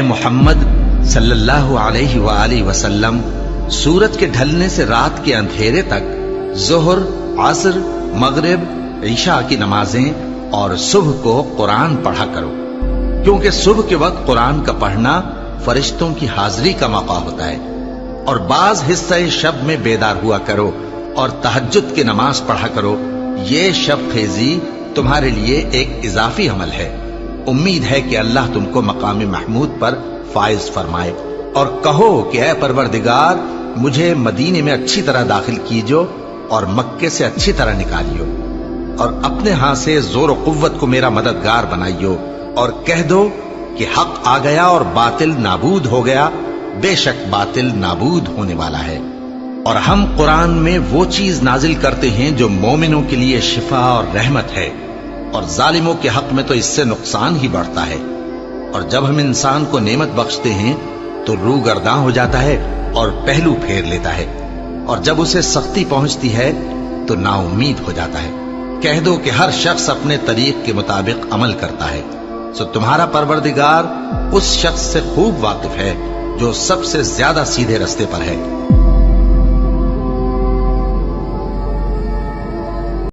اے محمد صلی اللہ علیہ وآلہ وسلم، سورج کے ڈھلنے سے رات کے اندھیرے تک ظہر، عصر، مغرب، عشاء کی نمازیں اور صبح کو قرآن پڑھا کرو، کیونکہ صبح کے وقت قرآن کا پڑھنا فرشتوں کی حاضری کا موقع ہوتا ہے، اور بعض حصہ شب میں بیدار ہوا کرو اور تہجد کی نماز پڑھا کرو۔ یہ شب خیزی تمہارے لیے ایک اضافی عمل ہے۔ امید ہے کہ اللہ تم کو مقام محمود پر فائز فرمائے۔ اور کہو کہ اے پروردگار، مجھے مدینے میں اچھی طرح داخل کیجو اور مکے سے اچھی طرح نکالیو، اور اپنے ہاں سے زور و قوت کو میرا مددگار بنائیو، اور کہہ دو کہ حق آ گیا اور باطل نابود ہو گیا، بے شک باطل نابود ہونے والا ہے۔ اور ہم قرآن میں وہ چیز نازل کرتے ہیں جو مومنوں کے لیے شفا اور رحمت ہے، اور ظالموں کے حق میں تو اس سے نقصان ہی بڑھتا ہے۔ اور جب ہم انسان کو نعمت بخشتے ہیں تو روح گرداں ہو جاتا ہے اور پہلو پھیر لیتا ہے، اور جب اسے سختی پہنچتی ہے تو نا امید ہو جاتا ہے۔ کہہ دو کہ ہر شخص اپنے طریق کے مطابق عمل کرتا ہے، سو تمہارا پروردگار اس شخص سے خوب واقف ہے جو سب سے زیادہ سیدھے رستے پر ہے۔